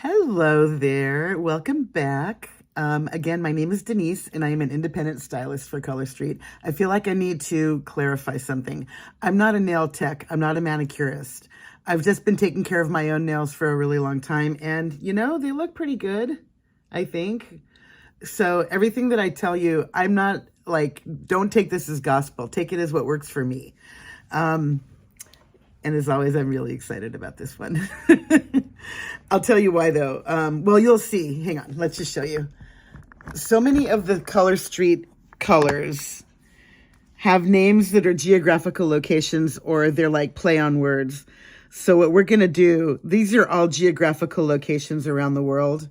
Hello there. Welcome back. Again, my name is Denise, and I am an independent stylist for Color Street. I feel like I need to clarify something. I'm not a nail tech. I'm not a manicurist. I've just been taking care of my own nails for a really long time, and they look pretty good, I think. So everything that I tell you, I'm not like, don't take this as gospel. Take it as what works for me. And as always, I'm really excited about this one. I'll tell you why, though. Well, you'll see. Hang on. Let's just show you. So many of the Color Street colors have names that are geographical locations, or they're like play on words. So what we're going to do, these are all geographical locations around the world.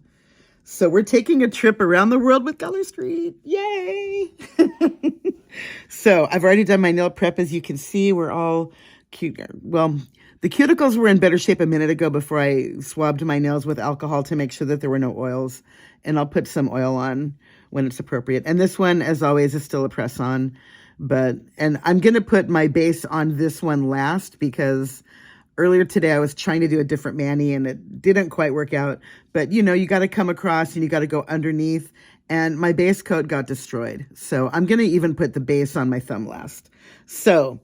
So we're taking a trip around the world with Color Street. Yay! So I've already done my nail prep. As you can see, we're all cute. Well, the cuticles were in better shape a minute ago before I swabbed my nails with alcohol to make sure that there were no oils. And I'll put some oil on when it's appropriate. And this one, as always, is still a press-on. And I'm going to put my base on this one last because earlier today I was trying to do a different mani and it didn't quite work out. But, you got to come across and you got to go underneath. And my base coat got destroyed. So I'm going to even put the base on my thumb last. So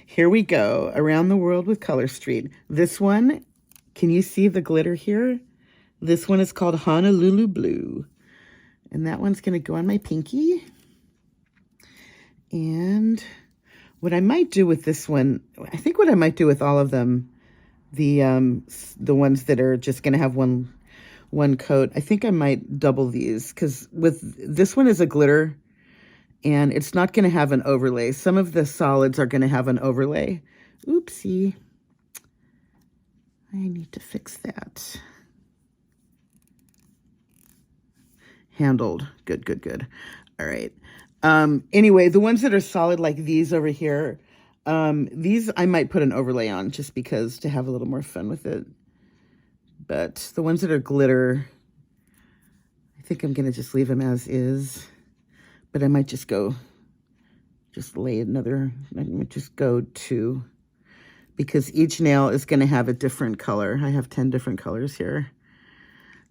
here we go, around the world with Color Street. This one, can you see the glitter here? This one is called Honolulu Blue. And that one's going to go on my pinky. And what I might do with this one, I think what I might do with all of them, the ones that are just going to have one coat, I think I might double these, because with this one is a glitter, and it's not going to have an overlay. Some of the solids are going to have an overlay. Oopsie. I need to fix that. Handled. Good, good, good. All right. Anyway, the ones that are solid like these over here, these I might put an overlay on just because to have a little more fun with it. But the ones that are glitter, I think I'm going to just leave them as is. But I might just lay another, I might just go 2. Because each nail is going to have a different color. I have 10 different colors here.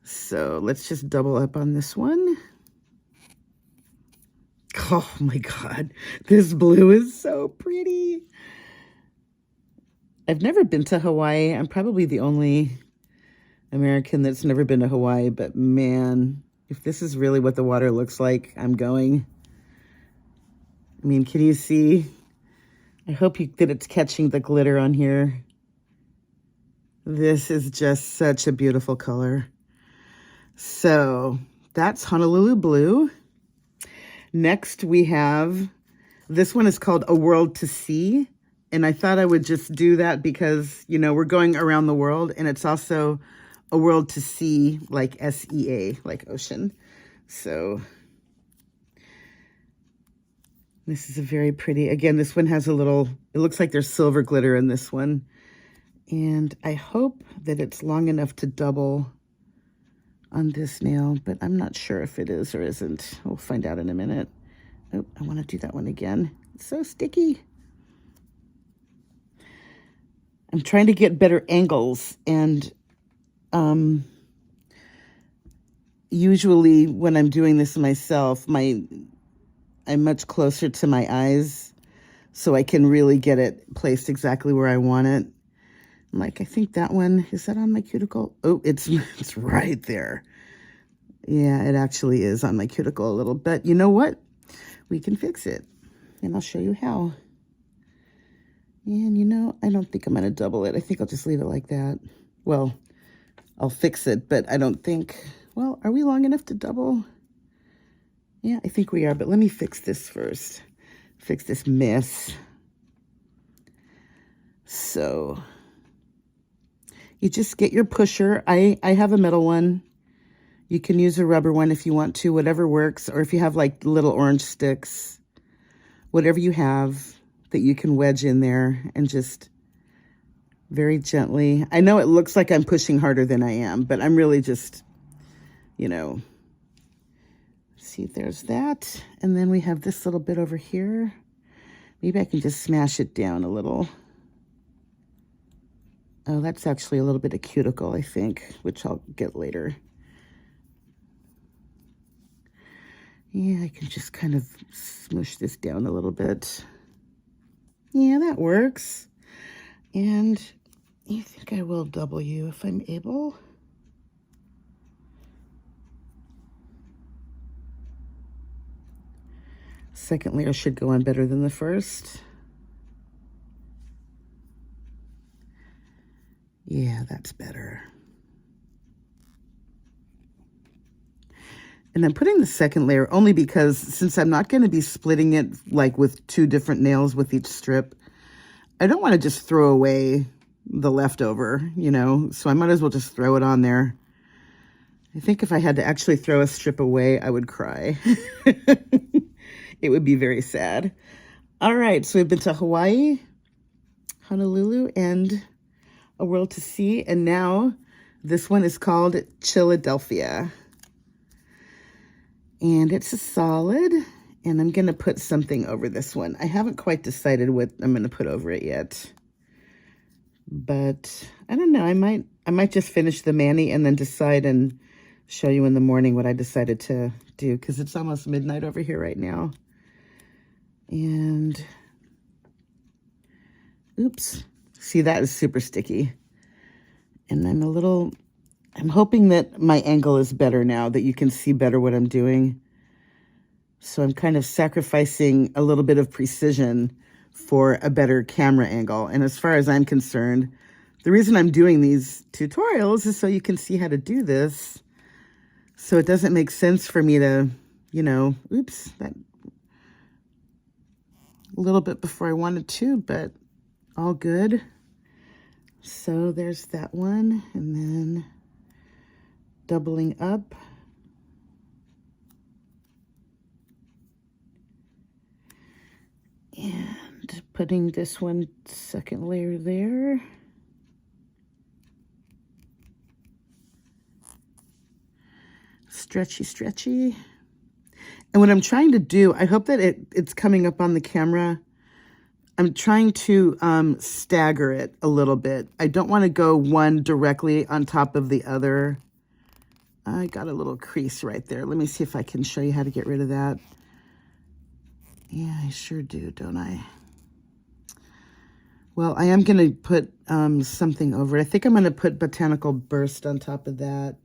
So let's just double up on this one. Oh my God, this blue is so pretty. I've never been to Hawaii. I'm probably the only American that's never been to Hawaii, but man, if this is really what the water looks like, I'm going. I mean, can you see? I hope that it's catching the glitter on here. This is just such a beautiful color. So that's Honolulu Blue. Next we have, this one is called A World to See. And I thought I would just do that because, we're going around the world, and it's also a world to see, like SEA, like ocean. So this is a very pretty, again, this one has a little, it looks like there's silver glitter in this one. And I hope that it's long enough to double on this nail, but I'm not sure if it is or isn't. We'll find out in a minute. Oh, I want to do that one again. It's so sticky. I'm trying to get better angles, and usually when I'm doing this myself, I'm much closer to my eyes, so I can really get it placed exactly where I want it. I'm like, I think that one, is that on my cuticle? Oh, it's right there. Yeah, it actually is on my cuticle a little, but you know what? We can fix it, and I'll show you how. And I don't think I'm going to double it. I think I'll just leave it like that. Well, I'll fix it, but I don't think, well, are we long enough to double? Yeah, I think we are, but let me fix this first. Fix this mess. So you just get your pusher. I have a metal one. You can use a rubber one if you want to, whatever works. Or if you have like little orange sticks, whatever you have that you can wedge in there, and just very gently. I know it looks like I'm pushing harder than I am, but I'm really just, see, there's that. And then we have this little bit over here. Maybe I can just smash it down a little. Oh, that's actually a little bit of cuticle, I think, which I'll get later. Yeah, I can just kind of smush this down a little bit. Yeah, that works. And I think I will double you if I'm able. Second layer should go on better than the first. Yeah, that's better. And I'm putting the second layer only because since I'm not going to be splitting it like with 2 different nails with each strip, I don't want to just throw away the leftover, you know, so I might as well just throw it on there. I think if I had to actually throw a strip away, I would cry. It would be very sad. All right, so we've been to Hawaii, Honolulu, and a world to see, and now this one is called Chilladelphia. And it's a solid, and I'm going to put something over this one. I haven't quite decided what I'm going to put over it yet. But I don't know, I might just finish the mani and then decide and show you in the morning what I decided to do, because it's almost midnight over here right now. And oops, see, that is super sticky. And I'm hoping that my angle is better now, that you can see better what I'm doing. So I'm kind of sacrificing a little bit of precision for a better camera angle. And as far as I'm concerned, the reason I'm doing these tutorials is so you can see how to do this. So it doesn't make sense for me to, you know, oops, that a little bit before I wanted to, but all good. So there's that one, and then doubling up. And putting this one second layer there. Stretchy, stretchy. And what I'm trying to do, I hope that it's coming up on the camera. I'm trying to stagger it a little bit. I don't want to go one directly on top of the other. I got a little crease right there. Let me see if I can show you how to get rid of that. Yeah, I sure do, don't I? Well, I am going to put something over it. I think I'm going to put Botanical Burst on top of that.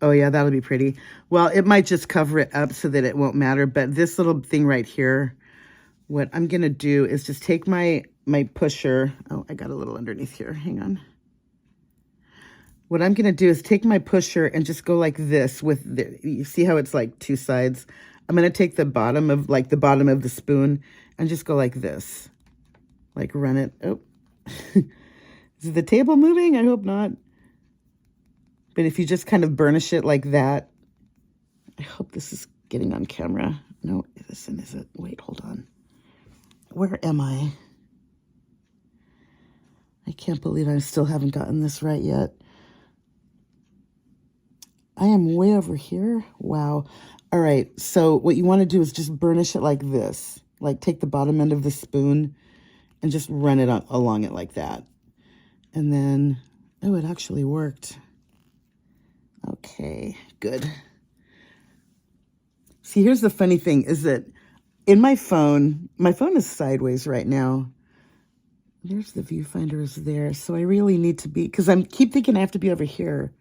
Oh, yeah, that'll be pretty. Well, it might just cover it up so that it won't matter. But this little thing right here, what I'm going to do is just take my pusher. Oh, I got a little underneath here. Hang on. What I'm going to do is take my pusher and just go like this with the, you see how it's like 2 sides? I'm going to take the bottom of the spoon and just go like this. Like run it. Oh, is the table moving? I hope not. But if you just kind of burnish it like that, I hope this is getting on camera. No, it isn't, is it? Wait, hold on. Where am I? I can't believe I still haven't gotten this right yet. I am way over here. Wow. All right. So what you want to do is just burnish it like this. Like take the bottom end of the spoon and just run it along it like that. And then, oh, it actually worked. Okay, good. See, here's the funny thing is that in my phone is sideways right now. There's the viewfinder is there. So I really need to be, because I keep thinking I have to be over here.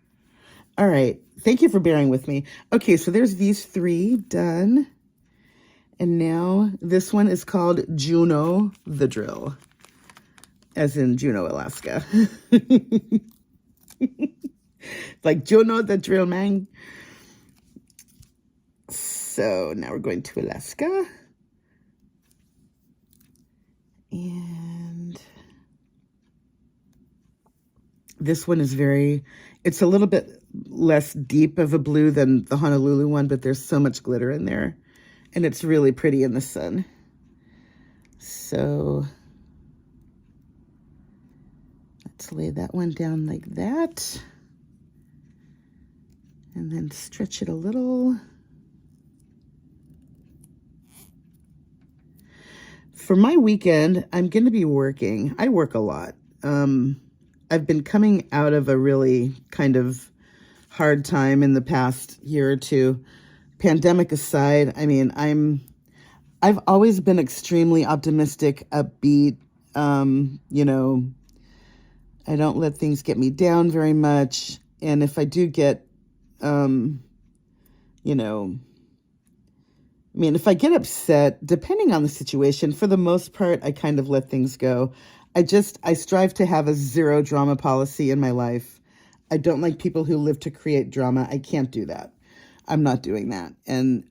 All right. Thank you for bearing with me. Okay, so there's these 3 done. And now this one is called Juneau The Drill, as in Juneau, Alaska. Like Juneau The Drill, man. So now we're going to Alaska. And this one is it's a little bit less deep of a blue than the Honolulu one, but there's so much glitter in there. And it's really pretty in the sun. So let's lay that one down like that. And then stretch it a little. For my weekend, I'm going to be working. I work a lot. I've been coming out of a really kind of hard time in the past year or two. Pandemic aside, I mean, I've always been extremely optimistic, upbeat. You know, I don't let things get me down very much. And if I do get, you know, I mean, if I get upset, depending on the situation, for the most part, I kind of let things go. I strive to have a zero drama policy in my life. I don't like people who live to create drama. I can't do that. I'm not doing that. And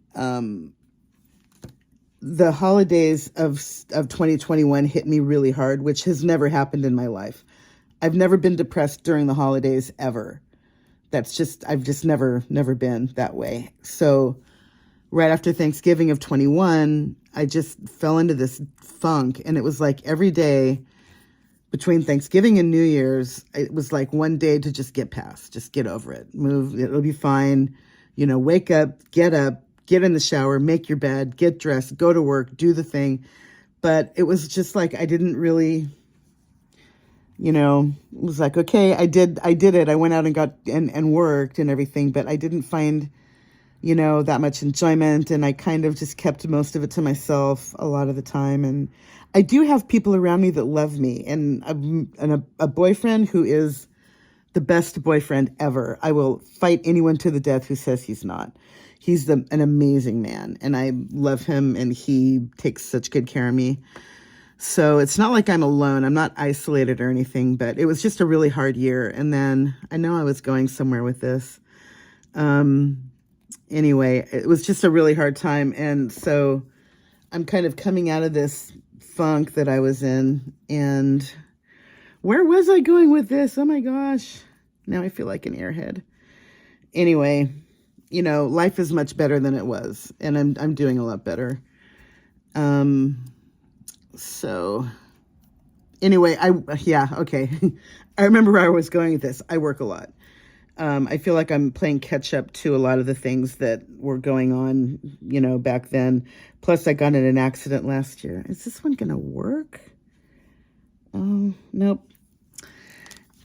the holidays of 2021 hit me really hard, which has never happened in my life. I've never been depressed during the holidays ever. I've just never been that way. So right after Thanksgiving of 21, I just fell into this funk, and it was like every day between Thanksgiving and New Year's, it was like one day to just get past, just get over it, move, it'll be fine. You know, wake up, get in the shower, make your bed, get dressed, go to work, do the thing. But it was just like, I didn't really, you know, it was like, okay, I did it. I went out and got, and worked and everything, but I didn't find, you know, that much enjoyment. And I kind of just kept most of it to myself a lot of the time. And I do have people around me that love me, and a boyfriend who is the best boyfriend ever. I will fight anyone to the death who says he's not. He's an amazing man, and I love him, and he takes such good care of me. So it's not like I'm alone. I'm not isolated or anything, but it was just a really hard year. And then I know I was going somewhere with this. Anyway, it was just a really hard time. And so I'm kind of coming out of this funk that I was in. And where was I going with this? Oh my gosh. Now I feel like an airhead. Anyway, you know, life is much better than it was, and I'm doing a lot better. So anyway, okay. I remember where I was going with this. I work a lot. I feel like I'm playing catch up to a lot of the things that were going on, you know, back then. Plus, I got in an accident last year. Is this one going to work? Oh, nope.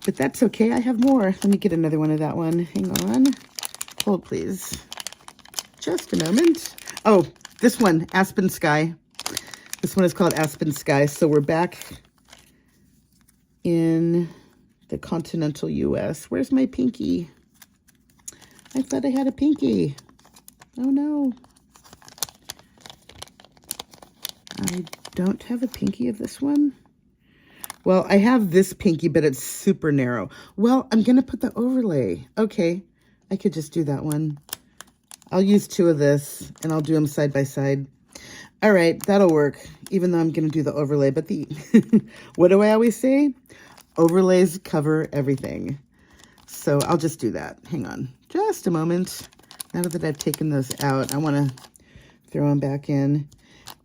But that's okay. I have more. Let me get another one of that one. Hang on. Hold, please. Just a moment. Oh, this one, Aspen Sky. This one is called Aspen Sky. So we're back in the continental U.S. Where's my pinky? I thought I had a pinky. Oh, no. I don't have a pinky of this one. Well, I have this pinky, but it's super narrow. Well, I'm going to put the overlay. Okay, I could just do that one. I'll use two of this, and I'll do them side by side. All right, that'll work, even though I'm going to do the overlay. But the what do I always say? Overlays cover everything. So I'll just do that. Hang on just a moment. Now that I've taken those out, I want to throw them back in.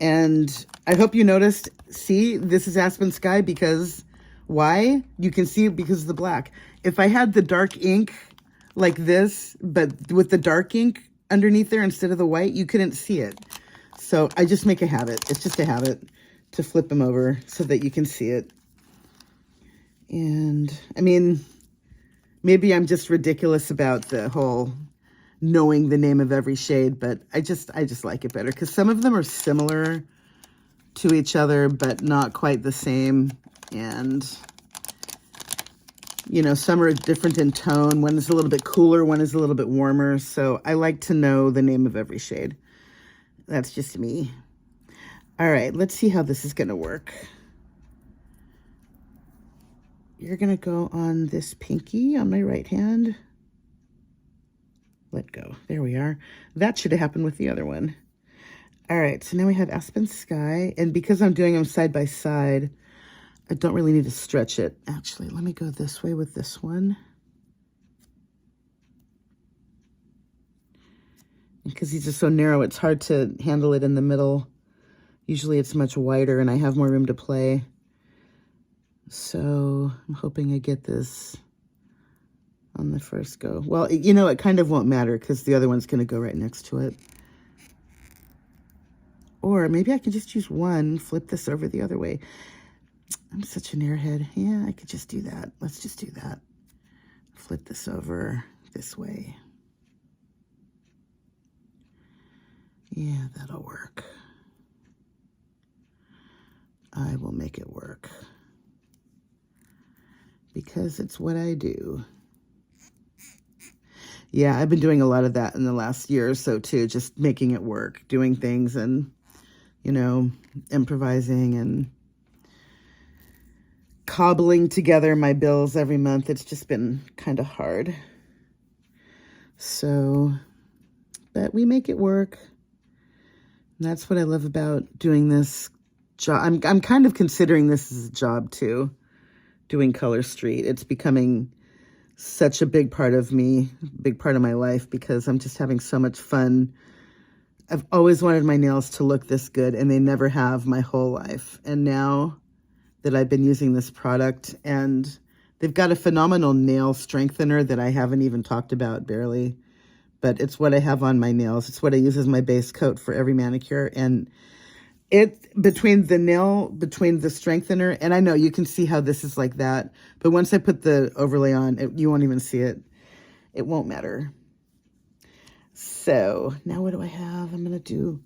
And I hope you noticed, see, this is Aspen Sky because, why? You can see it because of the black. If I had the dark ink like this, but with the dark ink underneath there instead of the white, you couldn't see it. So I just make a habit. It's just a habit to flip them over so that you can see it. And, I mean, maybe I'm just ridiculous about the whole knowing the name of every shade, but I just like it better because some of them are similar to each other, but not quite the same. And, you know, some are different in tone. One is a little bit cooler, one is a little bit warmer. So I like to know the name of every shade. That's just me. All right, let's see how this is going to work. You're going to go on this pinky on my right hand. Let go. There we are. That should have happened with the other one. All right, so now we have Aspen Sky. And because I'm doing them side by side, I don't really need to stretch it. Actually, let me go this way with this one. Because these are so narrow, it's hard to handle it in the middle. Usually it's much wider and I have more room to play. So I'm hoping I get this on the first go. Well, you know, it kind of won't matter because the other one's going to go right next to it. Or maybe I can just use one, flip this over the other way. I'm such an airhead. Yeah, I could just do that. Let's just do that. Flip this over this way. Yeah, that'll work. I will make it work. Because it's what I do. Yeah, I've been doing a lot of that in the last year or so too, just making it work, doing things and, you know, improvising and cobbling together my bills every month. It's just been kind of hard. So, but we make it work. And that's what I love about doing this job. I'm kind of considering this as a job too, doing Color Street. It's becoming such a big part of me, big part of my life, because I'm just having so much fun. I've always wanted my nails to look this good, and they never have my whole life. And now that I've been using this product, and they've got a phenomenal nail strengthener that I haven't even talked about barely, but it's what I have on my nails. It's what I use as my base coat for every manicure. And between the strengthener, and I know you can see how this is like that, but once I put the overlay on, you won't even see it. It won't matter. So now what do I have? I'm going to do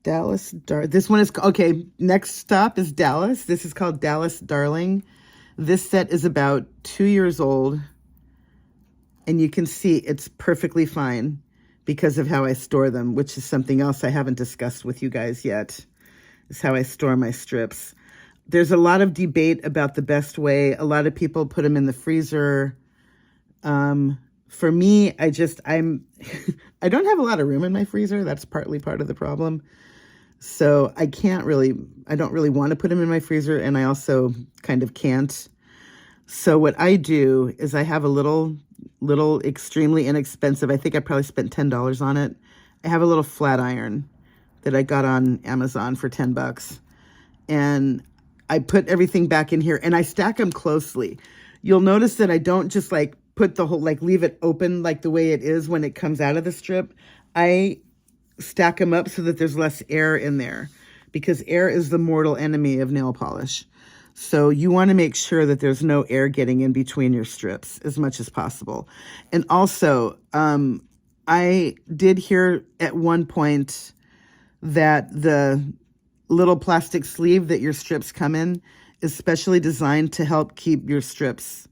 Dallas This one is, okay, next stop is Dallas. This is called Dallas Darling. This set is about 2 years old, and you can see it's perfectly fine because of how I store them, which is something else I haven't discussed with you guys yet, is how I store my strips. There's a lot of debate about the best way. A lot of people put them in the freezer. For me, I don't have a lot of room in my freezer. That's partly part of the problem. So I don't really want to put them in my freezer, and I also kind of can't. So what I do is I have a little extremely inexpensive, I think I probably spent $10 on it. I have a little flat iron that I got on Amazon for $10. And I put everything back in here and I stack them closely. You'll notice that I don't just like put the whole, like leave it open like the way it is when it comes out of the strip. I stack them up so that there's less air in there, because air is the mortal enemy of nail polish. So you want to make sure that there's no air getting in between your strips as much as possible. And also, I did hear at one point that the little plastic sleeve that your strips come in is specially designed to help keep your strips.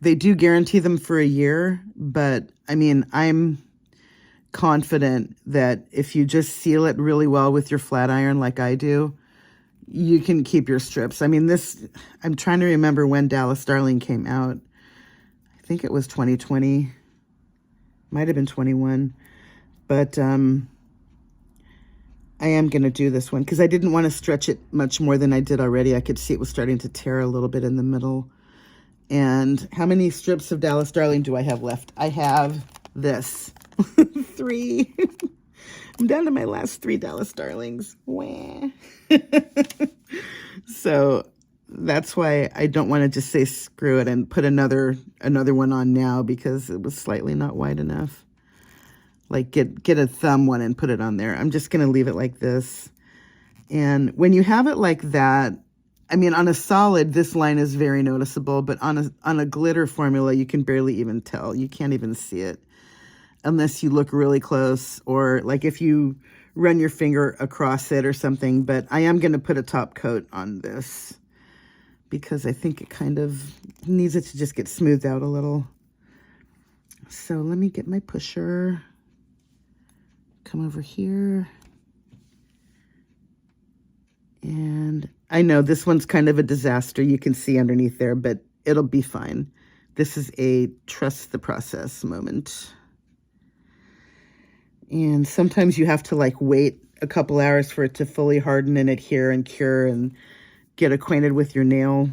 They do guarantee them for a year, but I mean, I'm confident that if you just seal it really well with your flat iron like I do, you can keep your strips. I mean, I'm trying to remember when Dallas Darling came out. I think it was 2020. Might have been 21. But I am going to do this one because I didn't want to stretch it much more than I did already. I could see it was starting to tear a little bit in the middle. And how many strips of Dallas Darling do I have left? I have this. 3. I'm down to my last 3 Dallas Darlings. Wah. So that's why I don't want to just say screw it and put another one on now, because it was slightly not wide enough. Like get a thumb one and put it on there. I'm just going to leave it like this. And when you have it like that, I mean, on a solid, this line is very noticeable, but on a glitter formula, you can barely even tell. You can't even see it unless you look really close, or like if you run your finger across it or something. But I am going to put a top coat on this because I think it kind of needs it to just get smoothed out a little. So let me get my pusher. Come over here. And I know this one's kind of a disaster. You can see underneath there, but it'll be fine. This is a trust the process moment. And sometimes you have to like wait a couple hours for it to fully harden and adhere and cure and get acquainted with your nail.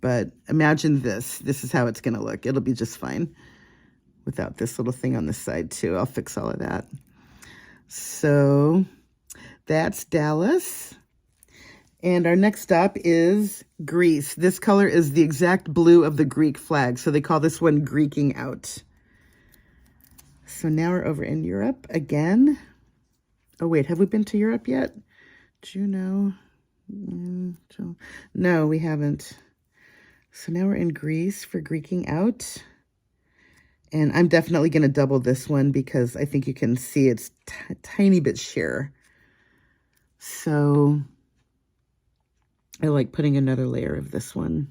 But imagine this. This is how it's going to look. It'll be just fine without this little thing on the side too. I'll fix all of that. So that's Dallas. And our next stop is Greece. This color is the exact blue of the Greek flag. So they call this one Greeking Out. So now we're over in Europe again. Oh, wait, have we been to Europe yet? Juneau. No, we haven't. So now we're in Greece for Greeking Out. And I'm definitely going to double this one because I think you can see it's a tiny bit sheer. So I like putting another layer of this one.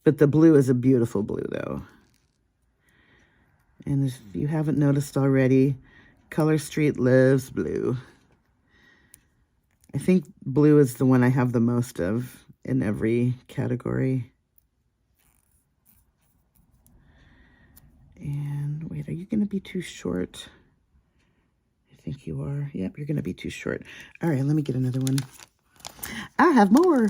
But the blue is a beautiful blue, though. And if you haven't noticed already, Color Street lives blue. I think blue is the one I have the most of in every category. And wait, are you going to be too short? I think you are. Yep, you're going to be too short. All right, let me get another one. I have more.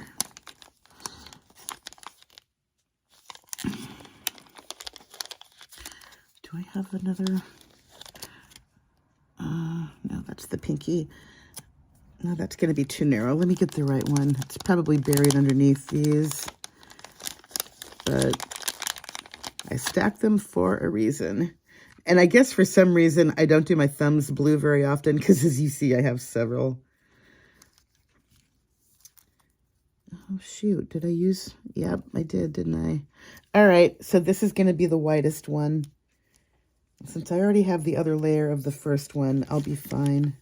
Do I have another? No, that's the pinky. No, that's going to be too narrow. Let me get the right one. It's probably buried underneath these. But I stacked them for a reason. And I guess for some reason, I don't do my thumbs blue very often because, as you see, I have several. Oh, shoot. Did I use? Yep, I did, didn't I? All right, so this is going to be the whitest one. Since I already have the other layer of the first one, I'll be fine.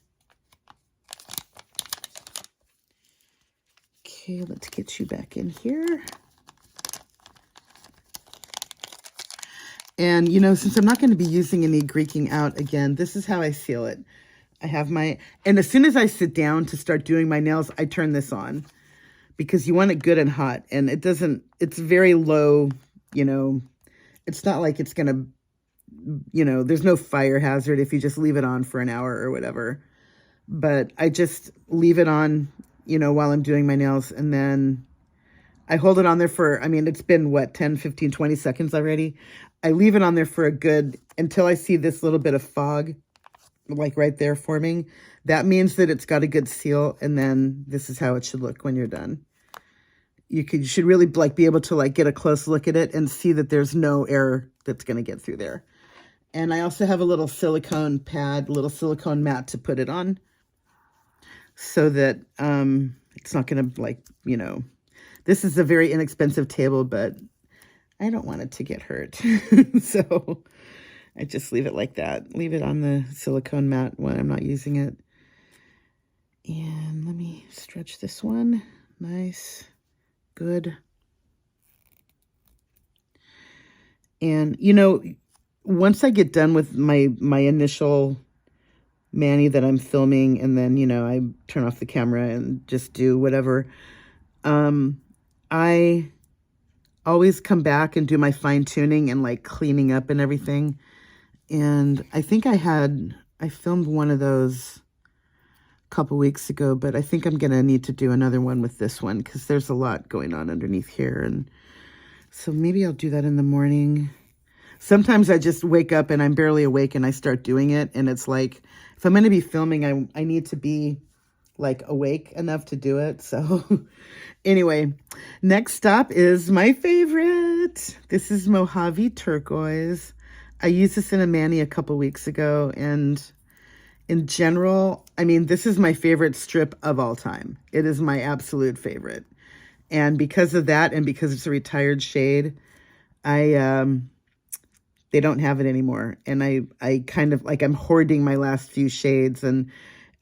Okay, let's get you back in here. And, you know, since I'm not going to be using any Greeking Out again, this is how I seal it. I have my, and as soon as I sit down to start doing my nails, I turn this on. Because you want it good and hot. And it doesn't, it's very low, you know. It's not like it's going to, you know, there's no fire hazard if you just leave it on for an hour or whatever. But I just leave it on, you know, while I'm doing my nails. And then I hold it on there for, I mean, it's been, what, 10, 15, 20 seconds already. I leave it on there for a good, until I see this little bit of fog, like right there forming. That means that it's got a good seal. And then this is how it should look when you're done. You should really like be able to like get a close look at it and see that there's no air that's going to get through there. And I also have a little silicone pad, little silicone mat to put it on so that it's not going to, like, you know, this is a very inexpensive table, but I don't want it to get hurt. So I just leave it like that. Leave it on the silicone mat when I'm not using it. And let me stretch this one. Nice. Good. And, you know, once I get done with my initial mani that I'm filming, and then, you know, I turn off the camera and just do whatever, I always come back and do my fine tuning and like cleaning up and everything. And I think I filmed one of those a couple weeks ago, but I think I'm going to need to do another one with this one because there's a lot going on underneath here. And so maybe I'll do that in the morning. Sometimes I just wake up and I'm barely awake and I start doing it. And it's like, if I'm going to be filming, I need to be like awake enough to do it. So anyway, next stop is my favorite. This is Mojave Turquoise. I used this in a mani a couple weeks ago. And in general, I mean, this is my favorite strip of all time. It is my absolute favorite. And because of that, and because it's a retired shade, they don't have it anymore. And I kind of, like, I'm hoarding my last few shades. And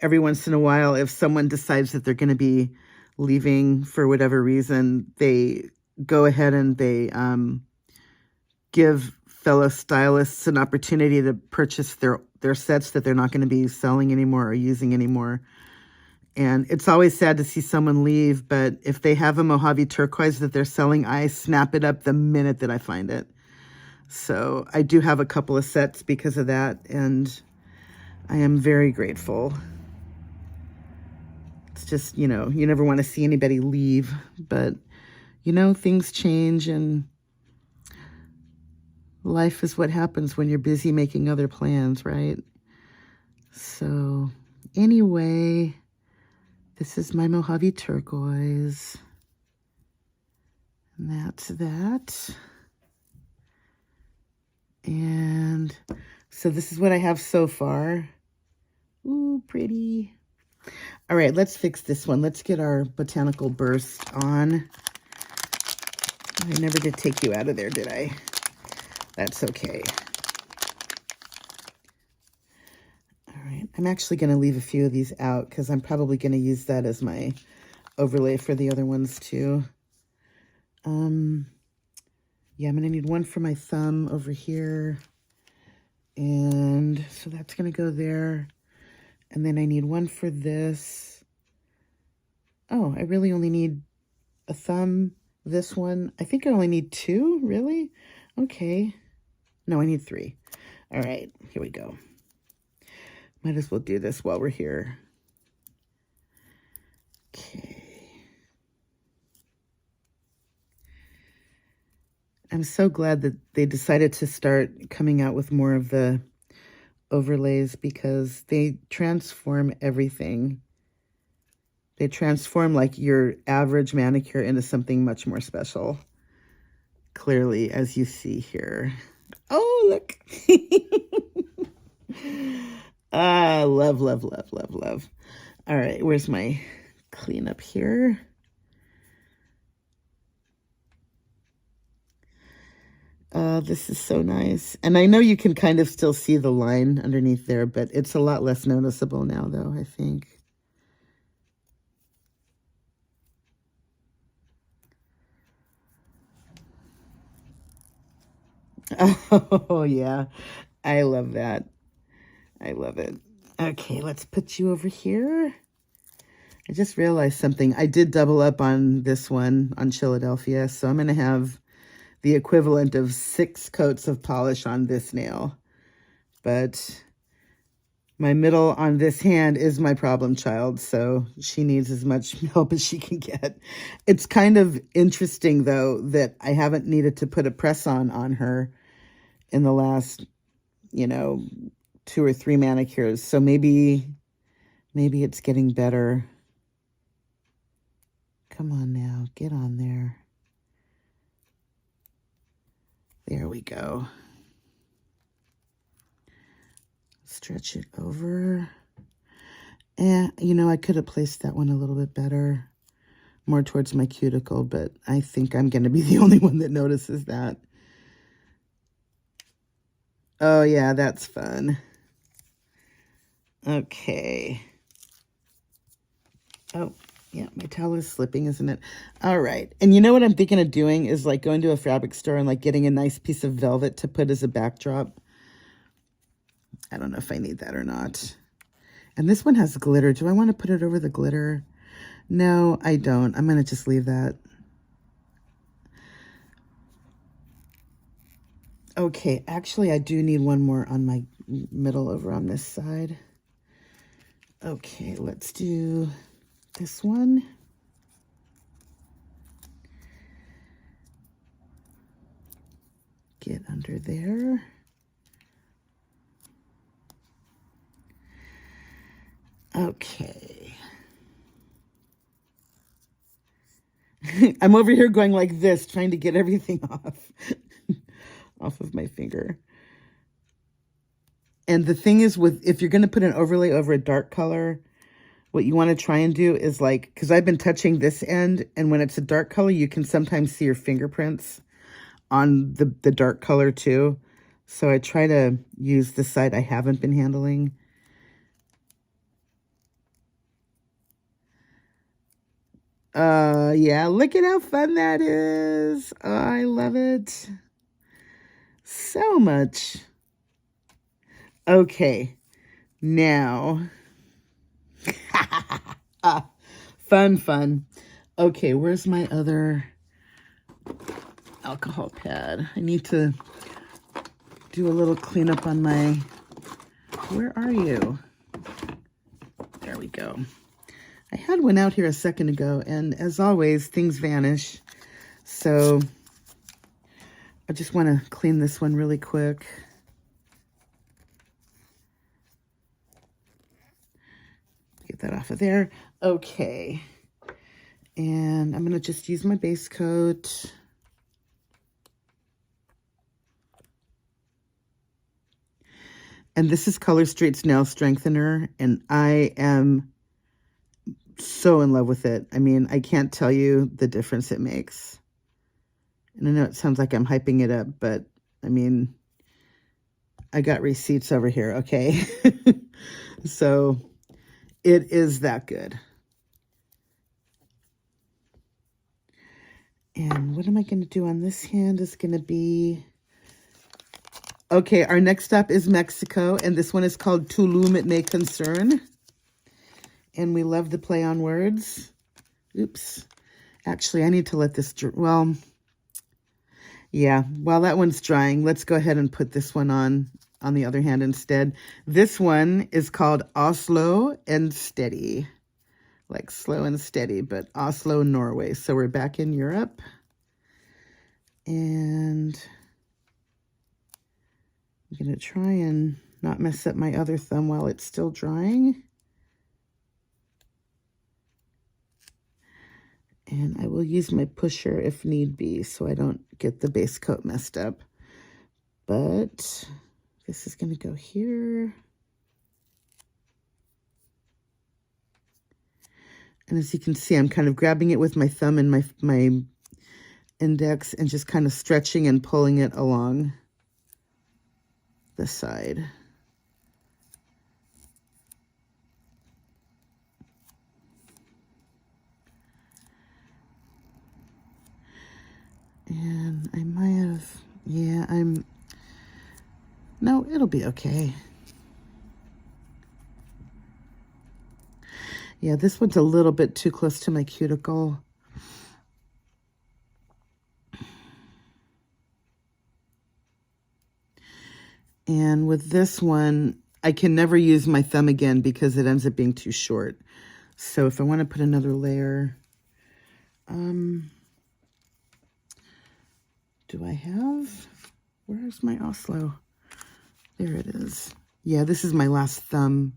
every once in a while, if someone decides that they're going to be leaving for whatever reason, they go ahead and they give fellow stylists an opportunity to purchase their sets that they're not going to be selling anymore or using anymore. And it's always sad to see someone leave, but if they have a Mojave Turquoise that they're selling, I snap it up the minute that I find it. So I do have a couple of sets because of that, and I am very grateful. It's just, you know, you never want to see anybody leave, but, you know, things change, and life is what happens when you're busy making other plans, right? So anyway, this is my Mojave Turquoise. And that's that. And so this is what I have so far. Ooh, pretty. All right, let's fix this one. Let's get our Botanical Burst on. I never did take you out of there, did I? That's okay. All right, I'm actually going to leave a few of these out because I'm probably going to use that as my overlay for the other ones too. Yeah, I'm going to need one for my thumb over here. And so that's going to go there. And then I need one for this. Oh, I really only need a thumb, this one. I think I only need two, really? Okay. No, I need three. All right, here we go. Might as well do this while we're here. Okay. I'm so glad that they decided to start coming out with more of the overlays because they transform everything. They transform like your average manicure into something much more special. Clearly, as you see here. Oh, look. Ah, love, love, love, love, love. All right, where's my cleanup here? This is so nice. And I know you can kind of still see the line underneath there, but it's a lot less noticeable now, though, I think. Oh, yeah. I love that. I love it. Okay, let's put you over here. I just realized something. I did double up on this one, on Chilladelphia, so I'm going to have the equivalent of 6 coats of polish on this nail. But my middle on this hand is my problem child, so she needs as much help as she can get. It's kind of interesting, though, that I haven't needed to put a press-on her in the last, 2 or 3 manicures. So maybe it's getting better. Come on now, get on there. There we go. Stretch it over. And, I could have placed that one a little bit better, more towards my cuticle, but I think I'm going to be the only one that notices that. Oh, yeah, that's fun. Okay. Oh, yeah, my towel is slipping, isn't it? All right. And you know what I'm thinking of doing is like going to a fabric store and like getting a nice piece of velvet to put as a backdrop. I don't know if I need that or not. And this one has glitter. Do I want to put it over the glitter? No, I don't. I'm going to just leave that. Okay, actually, I do need one more on my middle over on this side. Okay, let's do this one. Get under there. Okay. I'm over here going like this, trying to get everything off of my finger. And the thing is, if you're going to put an overlay over a dark color, what you want to try and do is like, because I've been touching this end, and when it's a dark color, you can sometimes see your fingerprints on the dark color too. So I try to use the side I haven't been handling. Yeah, look at how fun that is. Oh, I love it so much. Okay, now, fun. Okay, where's my other alcohol pad? I need to do a little cleanup on my, where are you? There we go. I had one out here a second ago, and as always, things vanish. So I just want to clean this one really quick. Get that off of there. Okay. And I'm going to just use my base coat. And this is Color Street's Nail Strengthener, and I am so in love with it. I mean, I can't tell you the difference it makes. And I know it sounds like I'm hyping it up, but I mean, I got receipts over here, okay? So it is that good. And what am I going to do on this hand is going to be... Okay, our next stop is Mexico, and this one is called Tulum It May Concern. And we love the play on words. Oops. Actually, I need to let this... Well, yeah, while that one's drying, let's go ahead and put this one on the other hand instead. This one is called Oslo and Steady. Like slow and steady, but Oslo, Norway. So we're back in Europe. And I'm going to try and not mess up my other thumb while it's still drying. And I will use my pusher if need be so I don't get the base coat messed up. But this is going to go here. And as you can see, I'm kind of grabbing it with my thumb and my index and just kind of stretching and pulling it along the side. And I might have, yeah, no, it'll be okay. Yeah, this one's a little bit too close to my cuticle. And with this one, I can never use my thumb again because it ends up being too short. So if I want to put another layer, do I have, where's my Oslo? There it is. Yeah, this is my last thumb.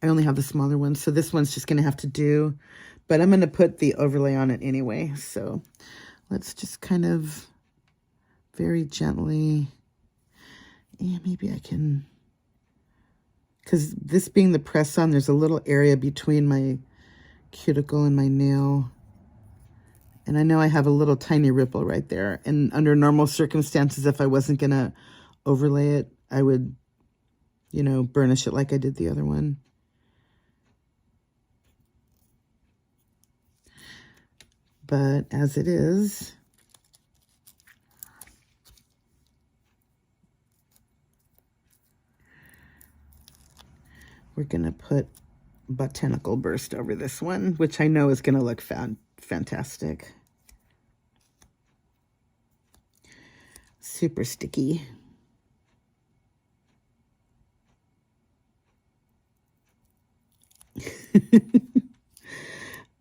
I only have the smaller one, so this one's just going to have to do. But I'm going to put the overlay on it anyway. So let's just kind of very gently, yeah, maybe I can, because this being the press-on, there's a little area between my cuticle and my nail. And I know I have a little tiny ripple right there. And under normal circumstances, if I wasn't going to overlay it, I would, you know, burnish it like I did the other one. But as it is, we're going to put Botanical Burst over this one, which I know is going to look fantastic. Super sticky.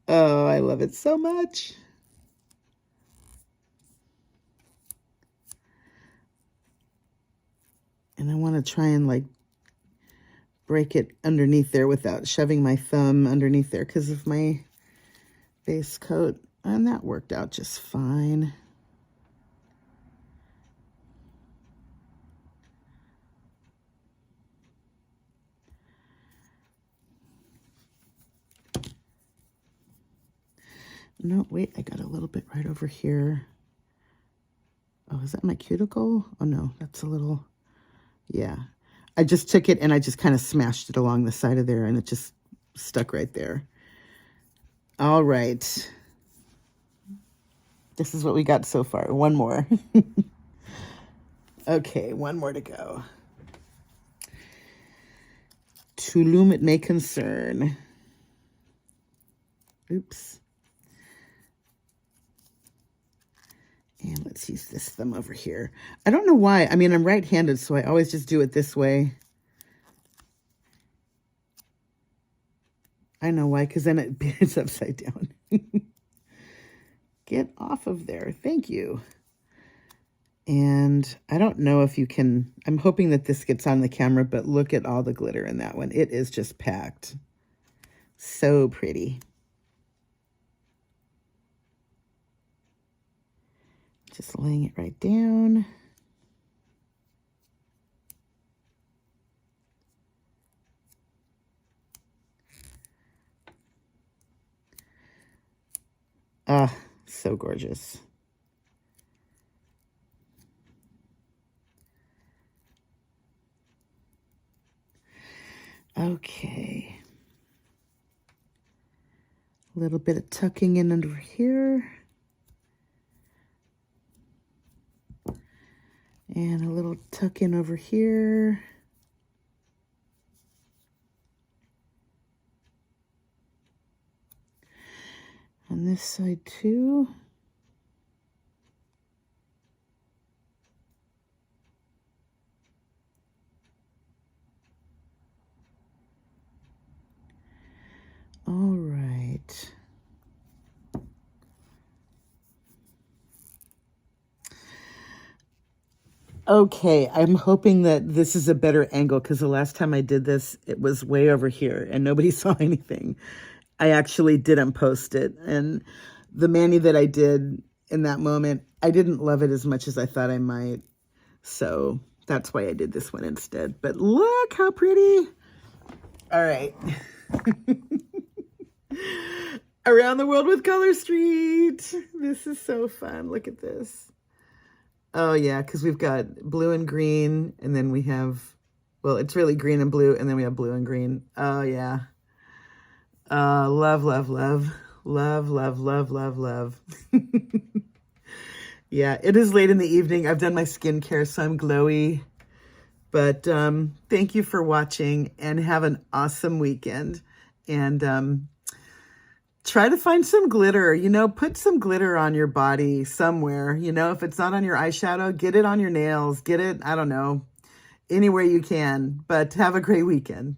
Oh, I love it so much. And I want to try and like break it underneath there without shoving my thumb underneath there because of my base coat. And that worked out just fine. No, wait, I got a little bit right over here. Oh, is that my cuticle? Oh, no, that's a little, yeah. I just took it and I just kind of smashed it along the side of there and it just stuck right there. All right. This is what we got so far. One more. Okay, one more to go. Tulum It May Concern. Oops. And let's use this thumb over here. I don't know why. I mean, I'm right-handed, so I always just do it this way. I know why, because then it bends upside down. Get off of there. Thank you. And I don't know if you can, I'm hoping that this gets on the camera, but look at all the glitter in that one. It is just packed. So pretty. Just laying it right down. So gorgeous. Okay. A little bit of tucking in under here. And a little tuck in over here. On this side too. All right. Okay, I'm hoping that this is a better angle because the last time I did this, it was way over here and nobody saw anything. I actually didn't post it. And the mani that I did in that moment, I didn't love it as much as I thought I might. So that's why I did this one instead. But look how pretty. All right. Around the world with Color Street. This is so fun. Look at this. Oh, yeah, because we've got blue and green, and then we have, well, it's really green and blue, and then we have blue and green. Oh, yeah. Love, love, love. Love, love, love, love, love. Yeah, it is late in the evening. I've done my skincare, so I'm glowy. But thank you for watching, and have an awesome weekend. And try to find some glitter, you know, put some glitter on your body somewhere, you know, if it's not on your eyeshadow, get it on your nails, get it, I don't know, anywhere you can, but have a great weekend.